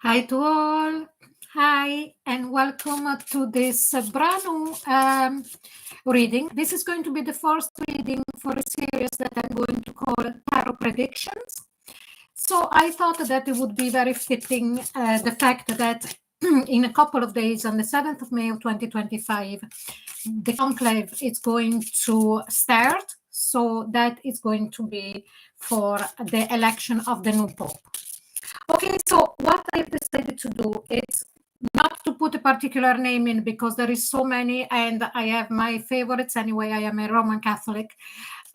Hi to all. Hi, and welcome to this brand new reading. This is going to be the first reading for a series that I'm going to call Tarot Predictions. So I thought that it would be very fitting the fact that in a couple of days, on the 7th of May of 2025, the conclave is going to start. So that is going to be for the election of the new Pope. Okay, so what I decided to do is not to put a particular name in because there is so many and I have my favorites anyway. I am a Roman Catholic,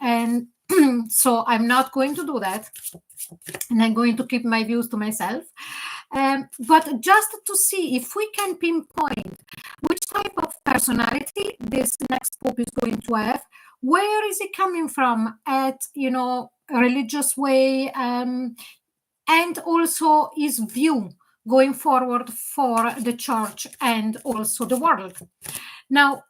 and so I'm not going to do that, and I'm going to keep my views to myself. But just to see if we can pinpoint which type of personality this next pope is going to have, where is he coming from at a religious way, and also his view going forward for the church and also the world. Now,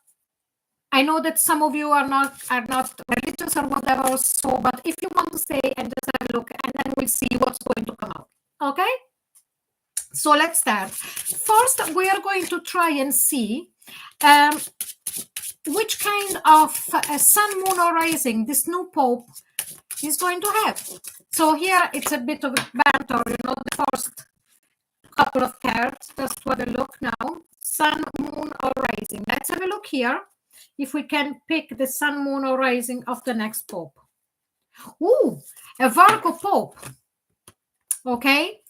I know that some of you are not religious or whatever, so but if you want to stay and just have a look, and then we'll see what's going to come out. Okay? So let's start. First, we are going to try and see which kind of sun, moon, or rising this new pope is going to have. So here it's a bit of a banter, the first couple of cards, just for the look now. Sun, moon, or rising. Let's have a look here if we can pick the sun, moon, or rising of the next pope. Ooh, a Virgo pope. Okay,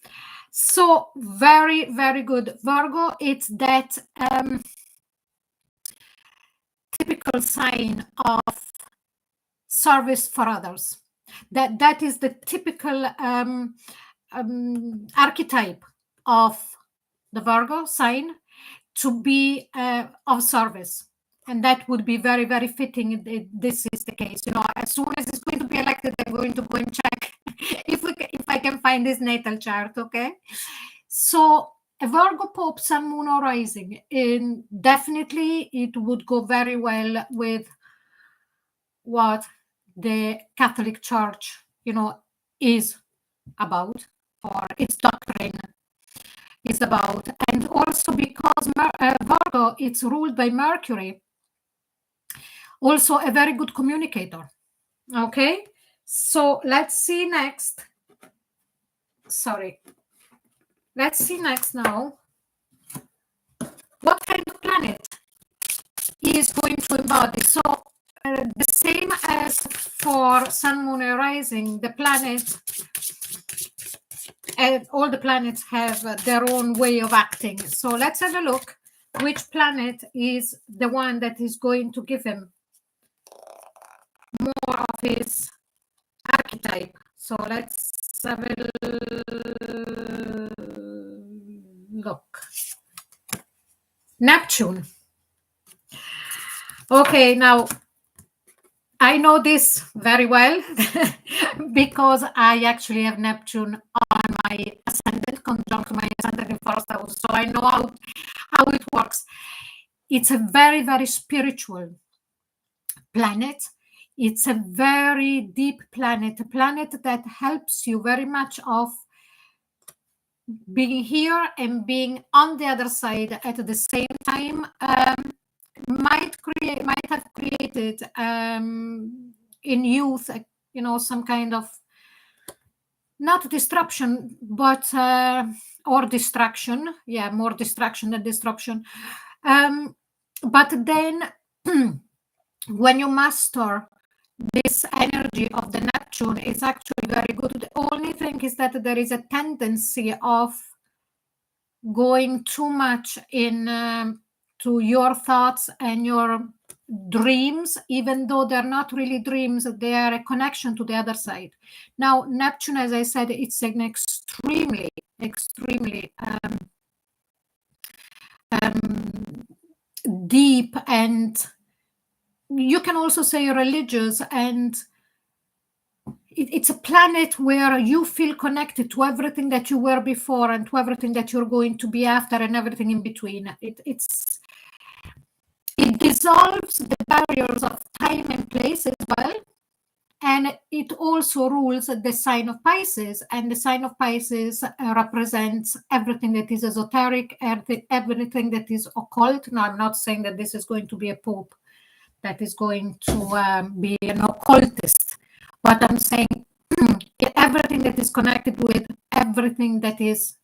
so very, very good. Virgo, it's that typical sign of service for others. That is the typical archetype of the Virgo sign, to be of service, and that would be very, very fitting. This is the case. As soon as it's going to be elected, I'm going to go and check if I can find his natal chart. Okay, so a Virgo Pope, Sun, Moon, or Rising, and definitely it would go very well with what the Catholic Church, is about, or its doctrine is about. And also because Virgo, it's ruled by Mercury, also a very good communicator. Okay, so let's see next. Let's see next now what kind of planet he is going to embody. So the same as for Sun, Moon, and Rising, the planet, and all the planets have their own way of acting. So let's have a look which planet is the one that is going to give him more of his archetype. So let's have a look. Neptune. Okay, now I know this very well because I actually have Neptune on my ascendant, conjunct my ascendant in first house. So I know how it works. It's a very, very spiritual planet. It's a very deep planet, a planet that helps you very much of being here and being on the other side at the same time. Might have created in youth, some kind of, not disruption, but or distraction. Yeah, more distraction than disruption. But then when you master this energy of the Neptune, is actually very good. The only thing is that there is a tendency of going too much in to your thoughts and your dreams, even though they're not really dreams, they are a connection to the other side. Now, Neptune, as I said, it's an extremely deep, and you can also say religious, and it's a planet where you feel connected to everything that you were before and to everything that you're going to be after and everything in between. It dissolves the barriers of time and place as well, And it also rules the sign of Pisces, and the sign of Pisces represents everything that is esoteric, everything that is occult. Now, I'm not saying that this is going to be a pope that is going to be an occultist, but I'm saying everything that is connected with everything that is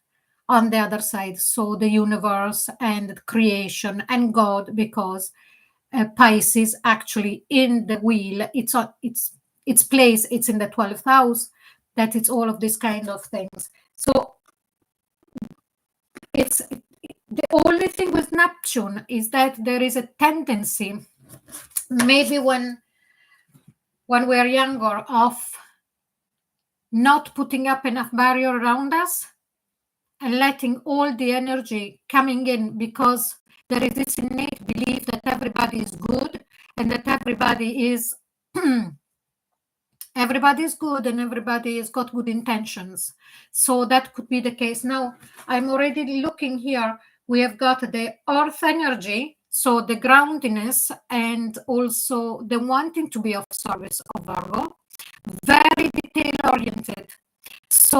on the other side, so the universe and creation and God, because Pisces actually in the wheel, it's on its place, it's in the 12th house, that it's all of these kind of things. So it's the only thing with Neptune is that there is a tendency, maybe when we're younger, of not putting up enough barrier around us and letting all the energy coming in, because there is this innate belief that everybody is good and that everybody is good and everybody has got good intentions. So that could be the case. Now, I'm already looking here. We have got the earth energy, so the groundiness and also the wanting to be of service of Virgo, very detail oriented. So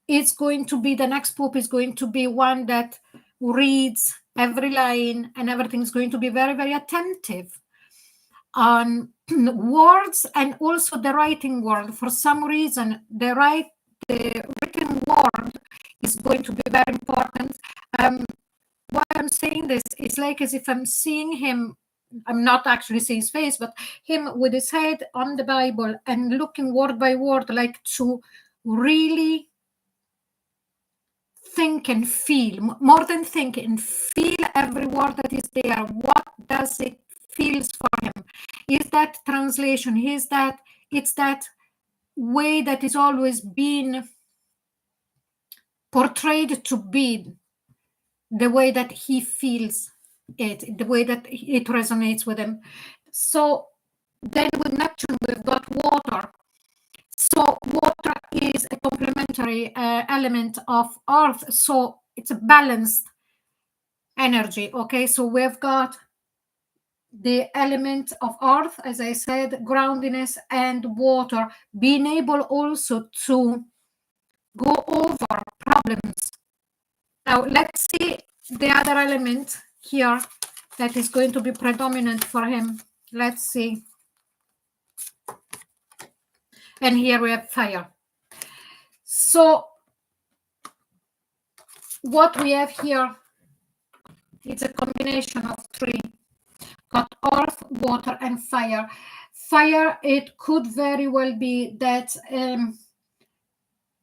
it's going to be, the next pope is going to be one that reads every line, and everything is going to be very, very attentive on words and also the writing word. For some reason, the written word is going to be very important. Why I'm saying this is like as if I'm seeing him. I'm not actually seeing his face, but him with his head on the Bible and looking word by word, like to really think and feel, more than think and feel every word that is there. What does it feels for him? Is that translation? Is that it's that way that is always been portrayed to be the way that he feels it, the way that it resonates with him. So then with Neptune, we've got water. So water is a complementary element of Earth. So it's a balanced energy. Okay, so we've got the element of earth, as I said, groundiness and water, being able also to go over problems. Now, let's see the other element here that is going to be predominant for him. Let's see. And here we have fire. So what we have here, it's a combination of three. Got earth, water, and fire. Fire, it could very well be that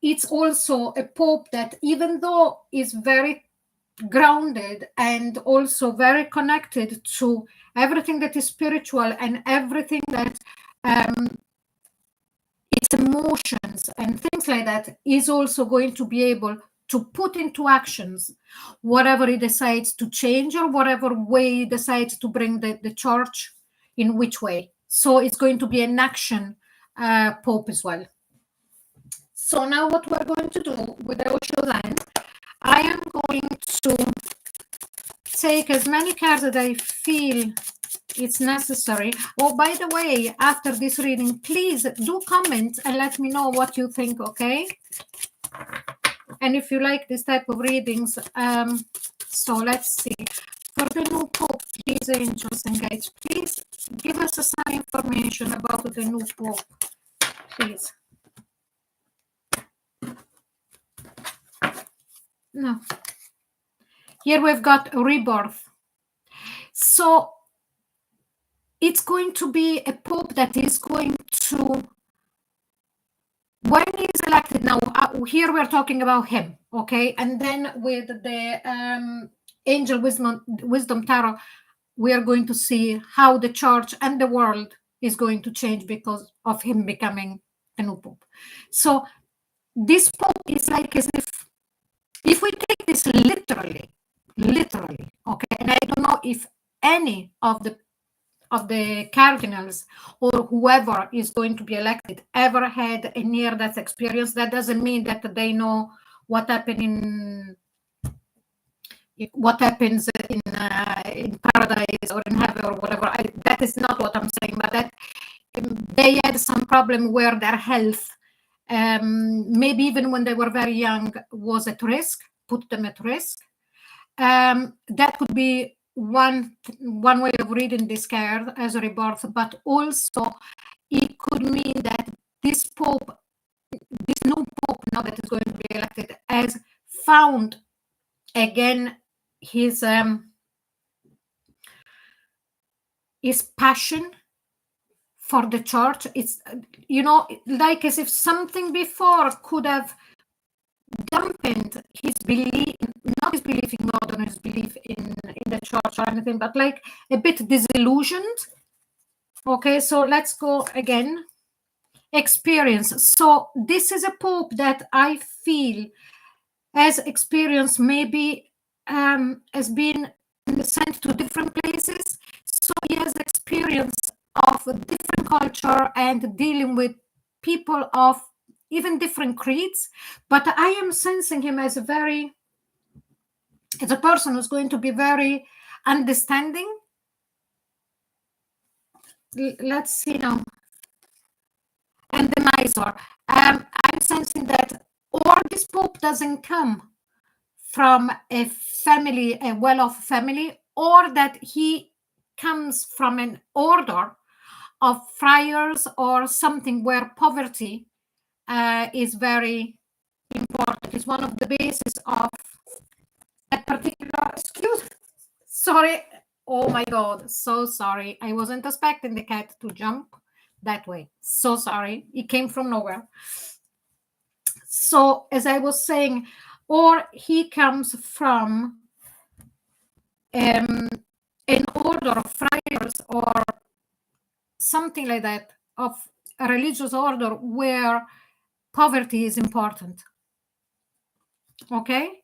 it's also a pope that, even though is very grounded and also very connected to everything that is spiritual and everything that its emotions and things like that, is also going to be able to put into actions whatever he decides to change or whatever way he decides to bring the church in which way. So it's going to be an action pope as well. So now what we're going to do with the Osho line, I am going to take as many cards that I feel it's necessary. Oh, by the way, after this reading, please do comment and let me know what you think, okay? And if you like this type of readings, so let's see. For the new pope, please, angels and guides, please give us some information about the new pope, please. No. Here we've got rebirth. So it's going to be a pope that is going to, when he's elected, now here we're talking about him, okay? And then with the angel wisdom tarot, we are going to see how the church and the world is going to change because of him becoming a new pope. So this pope is like as if we take this literally, okay, and I don't know if any of the cardinals or whoever is going to be elected ever had a near-death experience. That doesn't mean that they know what happened what happens in paradise or in heaven or whatever. That is not what I'm saying, but that they had some problem where their health, maybe even when they were very young, was at risk, put them at risk. That could be one way of reading this card as a rebirth, but also it could mean that this pope, this new pope now that is going to be elected, has found again his passion for the church. It's, like as if something before could have dampened his belief, not his belief in God or his belief in the church or anything, but like a bit disillusioned. Okay, so let's go again. Experience. So this is a pope that I feel has experienced, maybe has been sent to different places. So he has experience of a different culture and dealing with people of even different creeds. But I am sensing him as a person who's going to be very understanding. Let's see now. And the miser. I'm sensing that, or this pope doesn't come from a family, a well-off family, or that he comes from an order of friars or something where poverty is very important. It's one of the bases of that particular. Sorry. Oh my God. So sorry. I wasn't expecting the cat to jump that way. So sorry. It came from nowhere. So as I was saying, or he comes from an order of friars or something like that, of a religious order where poverty is important. Okay,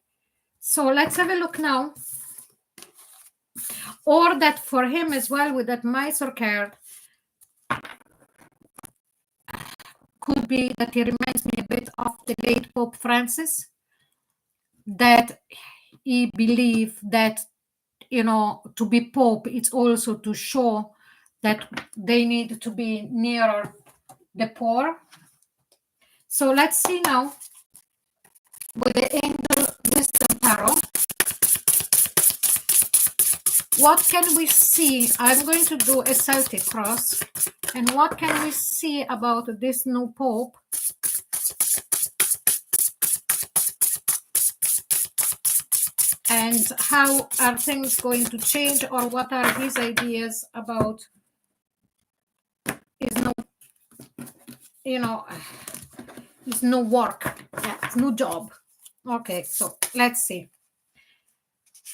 so let's have a look now. Or that for him as well, with that miser card, could be that he reminds me a bit of the late Pope Francis, that he believed that, to be Pope, it's also to show that they need to be nearer the poor. So let's see now with the Angel Wisdom Tarot. What can we see? I'm going to do a Celtic cross. And what can we see about this new Pope? And how are things going to change, or what are his ideas about his new work, his new job? Okay, so let's see.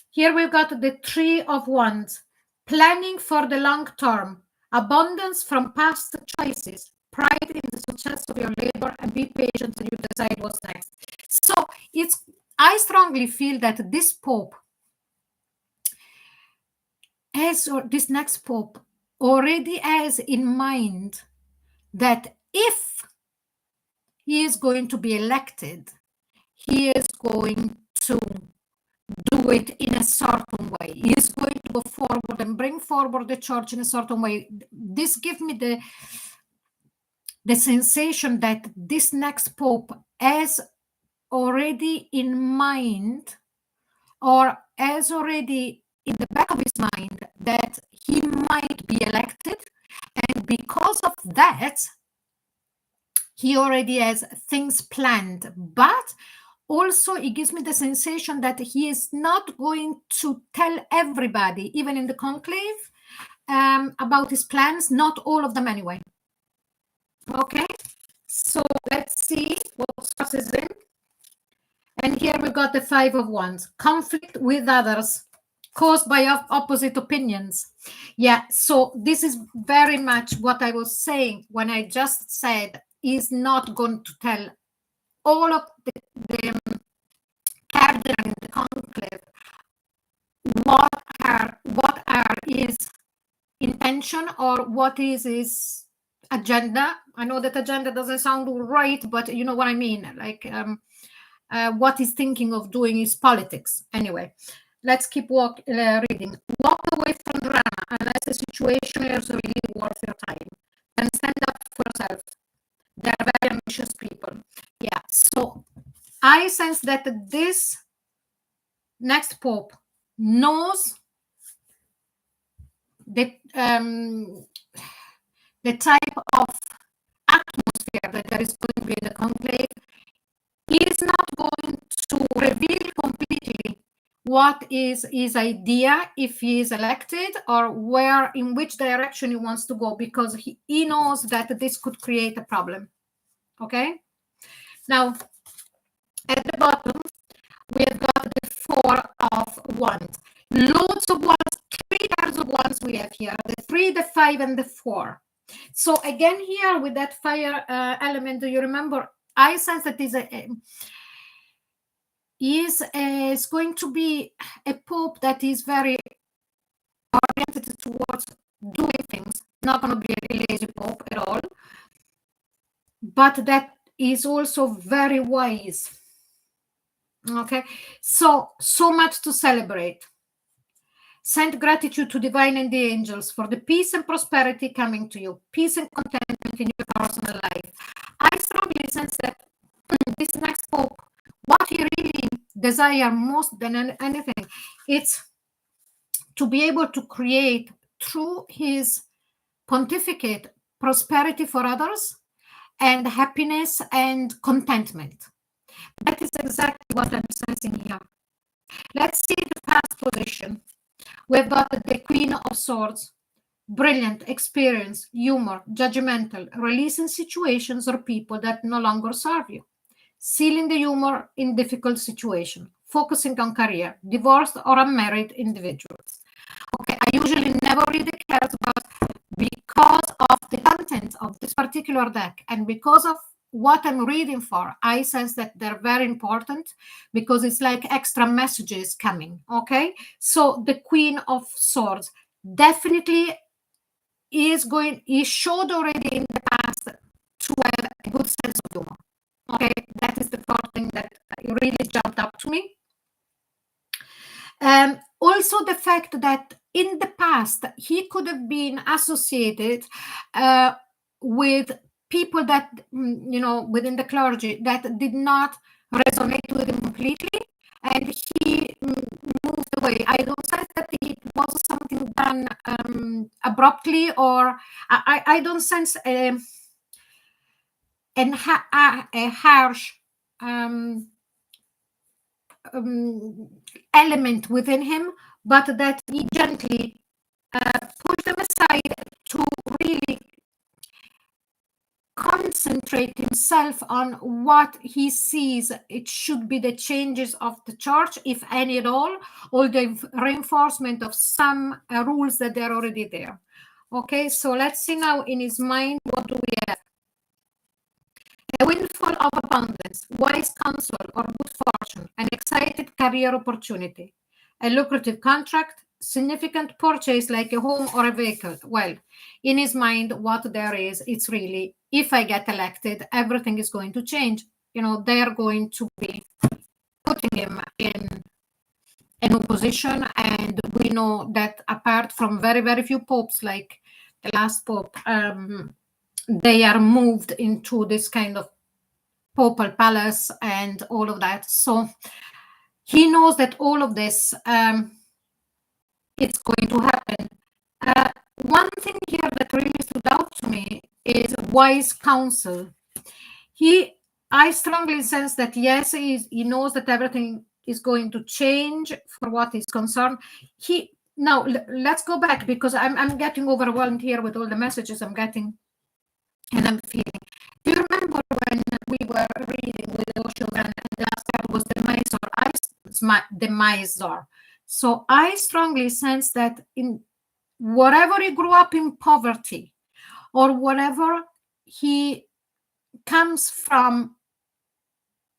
Here we've got the Three of Wands, planning for the long term, abundance from past choices, pride in the success of your labor, and be patient till you decide what's next. So I strongly feel that this Pope or this next Pope already has in mind that if he is going to be elected, he is going to do it in a certain way. He is going to go forward and bring forward the church in a certain way. This gives me the sensation that this next Pope has already in mind, or has already in the back of his mind, that he might be elected. And because of that, he already has things planned. But also, it gives me the sensation that he is not going to tell everybody, even in the conclave, about his plans, not all of them anyway. Okay, so let's see what crosses in. And here we got the Five of Wands, conflict with others caused by opposite opinions. Yeah, so this is very much what I was saying when I just said he's not going to tell all of the cardinal in the conclave what are his intention, or what is his agenda. I know that agenda doesn't sound right, but you know what I mean. Like what he's thinking of doing is politics. Anyway, let's keep reading. Walk away from drama unless the situation is really worth your time. and stand up for yourself. They're very ambitious people. Yeah. So I sense that this next Pope knows the type of atmosphere that there is going to be in the conclave. He is not going to reveal completely what is his idea if he is elected, or where, in which direction he wants to go, because he knows that this could create a problem. Okay. Now, at the bottom, we have got the Four of Wands. Loads of wands, three pairs of wands we have here, the 3, the 5, and the 4. So again, here with that fire element, do you remember, I sense that is going to be a Pope that is very oriented towards doing things, not going to be a lazy Pope at all, but that is also very wise. Okay, so much to celebrate. Send gratitude to divine and the angels for the peace and prosperity coming to you, peace and contentment in your personal life. I strongly sense that this next Pope, what he really desires most than anything, it's to be able to create through his pontificate prosperity for others and happiness and contentment. That is exactly what I'm sensing here. Let's see the past position. We've got the Queen of Swords, brilliant, experience, humor, judgmental, releasing situations or people that no longer serve you, sealing the humor in difficult situations, focusing on career, divorced or unmarried individuals. Okay, I usually never read the cards, but because of the content of this particular deck and because of what I'm reading for, I sense that they're very important because it's like extra messages coming. Okay, so the Queen of Swords definitely he showed already in the past to have a good sense of humor. Okay, that is the first thing that really jumped up to me. Also the fact that in the past he could have been associated with people that within the clergy that did not resonate with him completely, and he moved away. I don't sense that it was something done abruptly, or I don't sense a harsh element within him, but that he gently pushed them aside to really concentrate himself on what he sees it should be the changes of the church, if any at all, or the reinforcement of some rules that they're already there. Okay, so let's see now in his mind, what do we have? A windfall of abundance, wise counsel or good fortune, an excited career opportunity, a lucrative contract, significant purchase like a home or a vehicle. Well, in his mind, what there is, it's really, if I get elected, everything is going to change. They're going to be putting him in a new position. And we know that apart from very, very few popes, like the last pope, they are moved into this kind of papal palace and all of that. So he knows that all of this is going to happen. One thing here that really stood out to me is wise counsel. I strongly sense that yes, he knows that everything is going to change for what is concerned. Now let's go back, because I'm getting overwhelmed here with all the messages I'm getting and I'm feeling. Do you remember when we were reading with Osho and the last card was the Mysore? The Mysore. So I strongly sense that in whatever he grew up in poverty, or whatever he comes from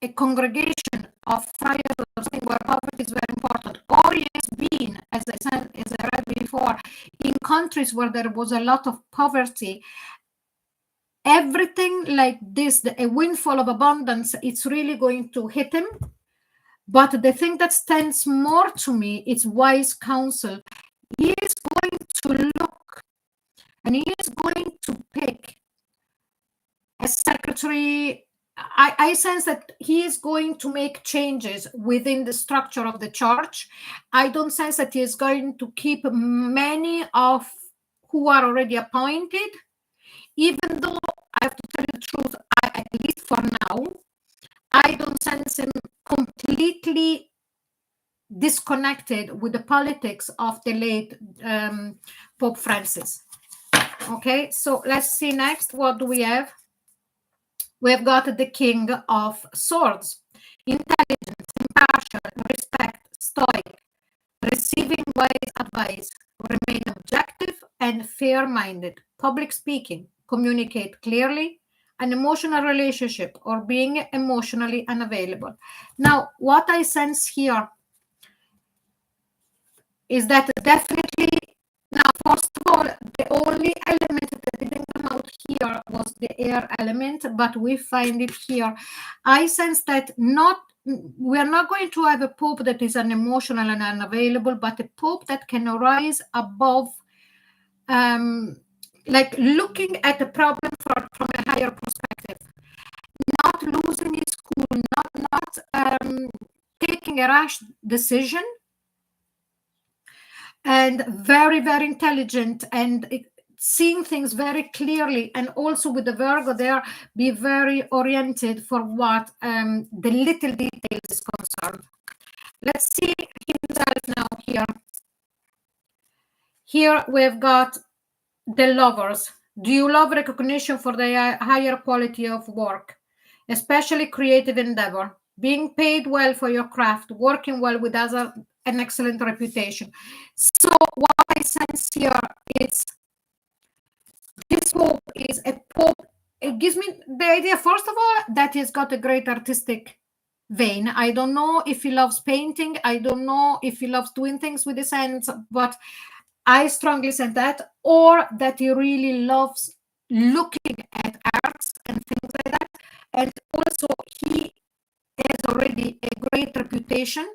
a congregation of friars or something where poverty is very important, or he has been, as I read before, in countries where there was a lot of poverty, everything like this, a windfall of abundance, it's really going to hit him. But the thing that stands more to me is wise counsel. He is going to look and he is going to pick a secretary. I sense that he is going to make changes within the structure of the church. I don't sense that he is going to keep many of who are already appointed, even though I have to tell you the truth, at least for now, I don't sense him completely disconnected with the politics of the late Pope Francis. Okay, so let's see next. What do we have? We have got the King of Swords. Intelligence, impartial, respect, stoic, receiving wise advice, remain objective and fair-minded, public speaking, communicate clearly, an emotional relationship or being emotionally unavailable. Now, what I sense here is that definitely, now, first of all, the only element that didn't come out here was the air element, but we find it here. I sense that we are not going to have a pope that is unemotional and unavailable, but a pope that can rise above, like looking at the problem from a higher perspective, not losing his cool, not taking a rash decision, and very, very intelligent and seeing things very clearly, and also with the Virgo there, be very oriented for what the little details is concerned. Let's see himself now here. Here we've got the Lovers. Do you love recognition for the higher quality of work, especially creative endeavor, being paid well for your craft, working well with others, an excellent reputation? So what I sense here is this pope is a pope. It gives me the idea, first of all, that he's got a great artistic vein. I don't know if he loves painting. I don't know if he loves doing things with his hands, but I strongly sense that, or that he really loves looking at arts and things like that. And also he has already a great reputation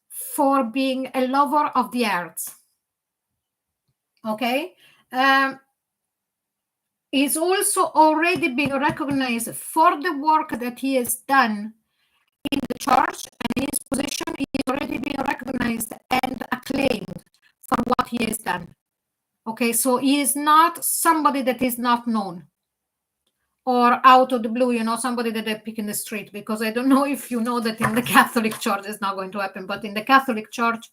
for being a lover of the arts. Okay. He's also already been recognized for the work that he has done in the church, and his position is already been recognized and acclaimed for what he has done. Okay, so he is not somebody that is not known or out of the blue, somebody that they pick in the street, because I don't know if you know that in the Catholic Church it's not going to happen, but in the Catholic Church,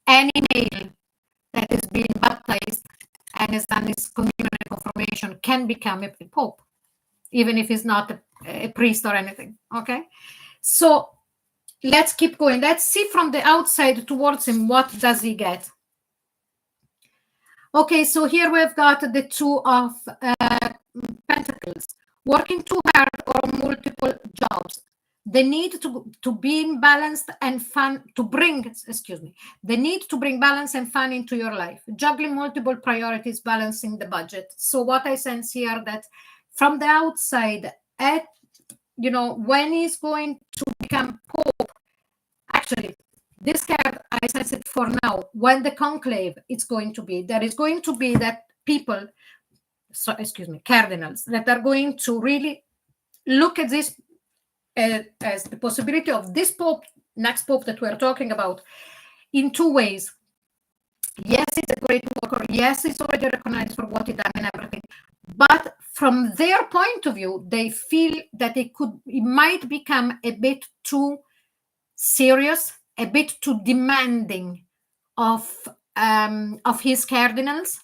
any male that is being baptized and has done his communion and confirmation can become a pope, even if he's not a priest or anything. Okay, so let's keep going. Let's see from the outside towards him, what does he get? Okay, so here we've got the Two of Pentacles, working too hard or multiple jobs. The need to be balanced and fun, the need to bring balance and fun into your life, juggling multiple priorities, balancing the budget. So what I sense here, that from the outside, when he's going to become pope, actually, this card, I sense it for now, when the conclave it's going to be, there is going to be that people, cardinals, that are going to really look at this as the possibility of this pope, next pope that we're talking about, in two ways. Yes, he's a great worker. Yes, he's already recognized for what he done and everything. But from their point of view, they feel that it might become a bit too serious, a bit too demanding of his cardinals.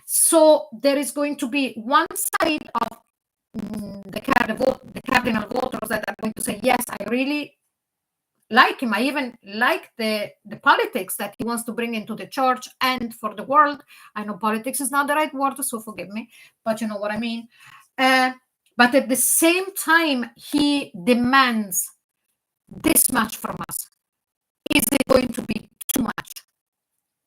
So there is going to be one side of the cardinal voters that are going to say, yes, I really like him. I even like the politics that he wants to bring into the church and for the world. I know politics is not the right word, so forgive me, but you know what I mean. But at the same time, he demands this much from us. Is it going to be too much?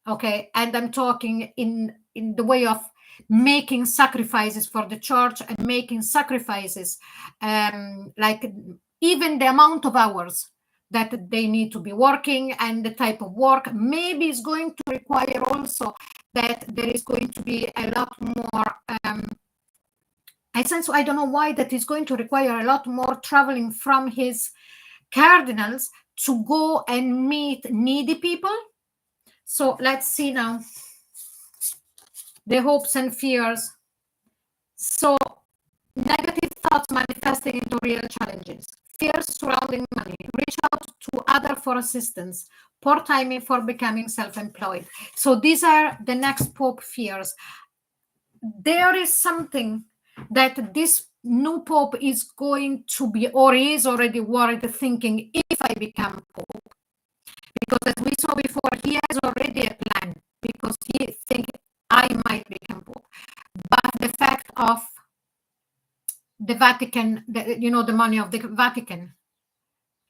Okay, and I'm talking in the way of making sacrifices for the church and making sacrifices, like even the amount of hours that they need to be working and the type of work maybe is going to require also that there is going to be a lot more, I sense, I don't know why, that is going to require a lot more traveling from his cardinals to go and meet needy people. So let's see now the hopes and fears. So negative thoughts manifesting into real challenges, fears surrounding money, reach out to other for assistance, poor timing for becoming self-employed. So these are the next Pope fears. There is something that this new Pope is going to be, or is already worried, thinking, if I become Pope, because as we saw before, he has already a plan, because he thinks I might become Pope. But the fact of the Vatican, the money of the Vatican,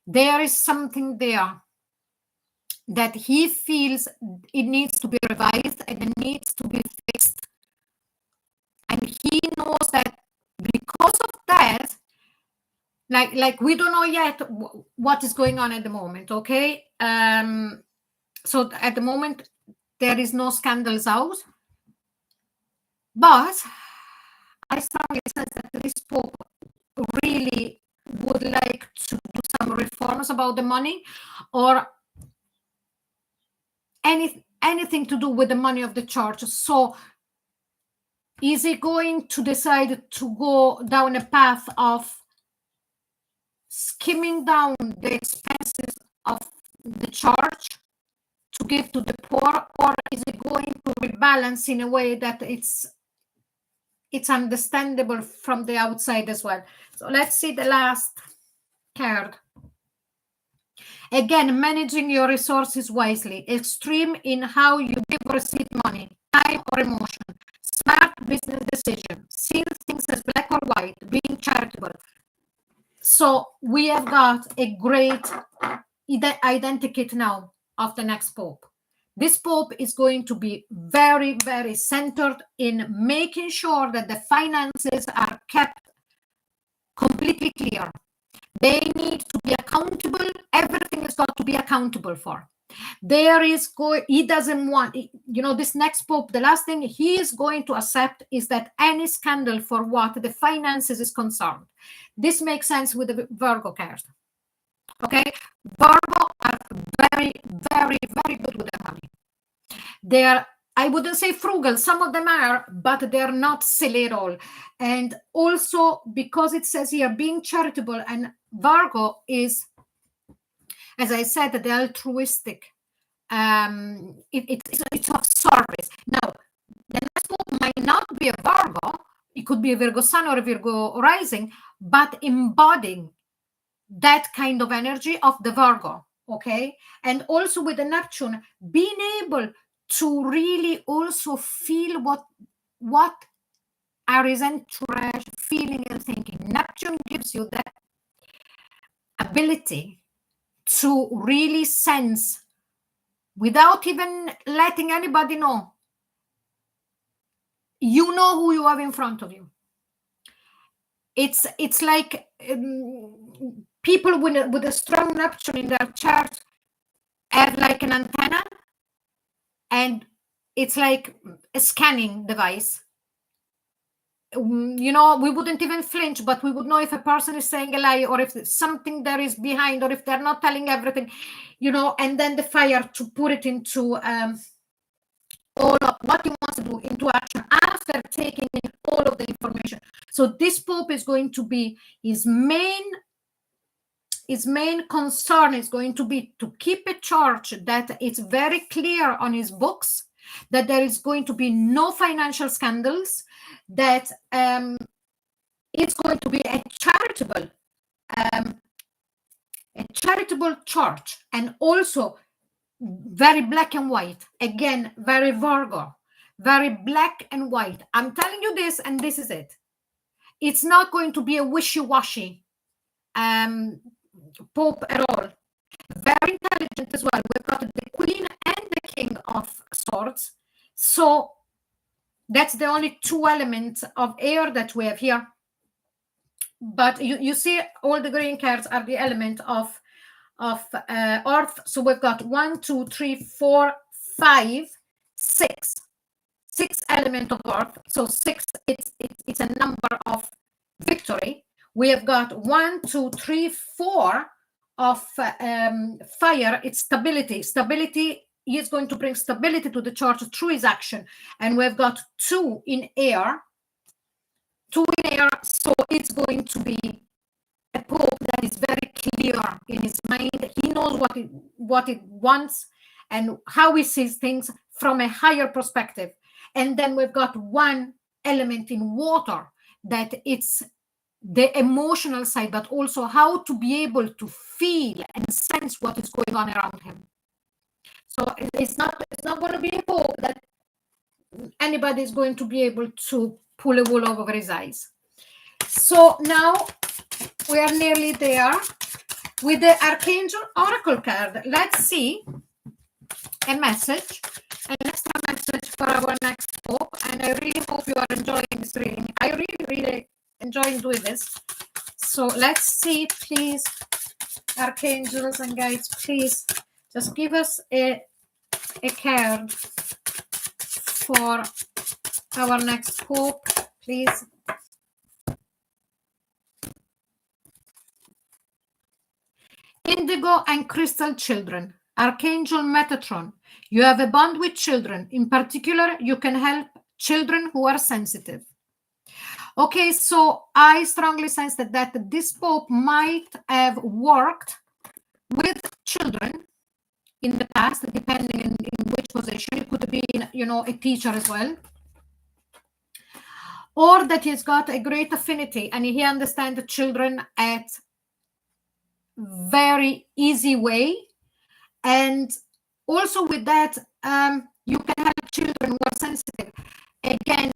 there is something there that he feels it needs to be revised and it needs to be fixed. And he knows that because of that, like we don't know yet what is going on at the moment, okay? So at the moment, there is no scandals out. But I strongly sense that this Pope really would like to do some reforms about the money, or anything to do with the money of the church. So is he going to decide to go down a path of skimming down the expenses of the church to give to the poor, or is it going to rebalance in a way that it's understandable from the outside as well? So let's see the last card. Again, managing your resources wisely, extreme in how you give or receive money, time or emotion, smart business decision, seeing things as black or white, being charitable. So we have got a great identikit now of the next Pope. This Pope is going to be very, very centered in making sure that the finances are kept completely clear. They need to be accountable. Everything has got to be accountable for. He doesn't want, this next Pope, the last thing he is going to accept is that any scandal for what the finances is concerned. This makes sense with the Virgo card. Okay, Virgo are very, very, very good with their money. They are, I wouldn't say frugal, some of them are, but they're not silly at all. And also because it says here being charitable, and Virgo is, as I said, the altruistic. It's of service. Now, the next Pope might not be a Virgo. It could be a Virgo Sun or a Virgo rising, but embodying that kind of energy of the Virgo, okay? And also with the Neptune, being able to really also feel what are his entourage feeling and thinking. Neptune gives you that ability to really sense, without even letting anybody know, you know who you have in front of you. It's like people with a strong Neptune in their chart have like an antenna, and it's like a scanning device. We wouldn't even flinch, but we would know if a person is saying a lie, or if something there is behind, or if they're not telling everything, and then the fire to put it into all of what he wants to do into action after taking in all of the information. So this Pope is going to be his main concern is going to be to keep a church that is very clear on his books, that there is going to be no financial scandals, that it's going to be a charitable church, and also very black and white. Again, very Virgo, very black and white. I'm telling you this, and this is it. It's not going to be a wishy-washy Pope at all. Very intelligent as well. We've got the Queen and the King of Swords. So that's the only two elements of air that we have here. But you see, all the green cards are the element of earth. So we've got 1, 2, 3, 4, 5, 6. 6 element of earth. So 6, it's a number of victory. We have got 1, 2, 3, 4 of fire. It's stability. Stability, he is going to bring stability to the church through his action. And we've got 2 in air. 2 in air, so it's going to be a pope that is very clear in his mind. He knows what it wants and how he sees things from a higher perspective. And then we've got 1 element in water, that it's the emotional side, but also how to be able to feel and sense what is going on around him. So it's not going to be a pope that anybody is going to be able to pull a wool over his eyes. So now we are nearly there with the Archangel Oracle card. Let's see an extra message for our next pope. And I really hope you are enjoying this reading. I really enjoy doing this. So let's see, please, archangels and guides, please just give us a card for our next pope, please. Indigo and crystal children. Archangel Metatron. You have a bond with children. In particular, you can help children who are sensitive. Okay, so I strongly sense that this pope might have worked with children in the past, depending in which position. It could be, a teacher as well. Or that he's got a great affinity and he understands the children at very easy way. And also with that, you can help children who are sensitive. Again,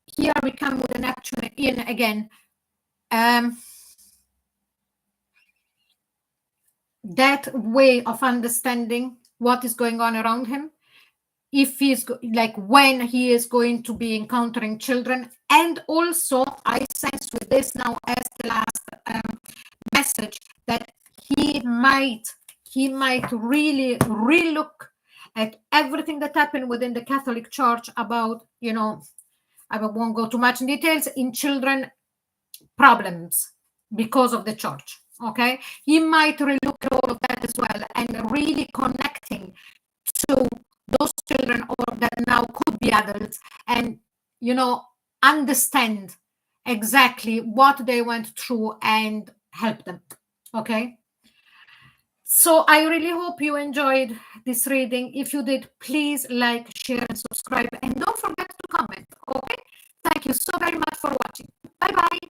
here we come with an action in again. That way of understanding what is going on around him, if he's like when he is going to be encountering children. And also I sense with this now as the last message that he might really relook at everything that happened within the Catholic Church about, I won't go too much in details, in children problems because of the church. Okay, he might relook at all of that as well and really connecting to those children or that now could be adults and understand exactly what they went through and help them. Okay, so I really hope you enjoyed this reading. If you did, please like, share and subscribe, and don't forget to comment. Okay, thank you so very much for watching. Bye bye.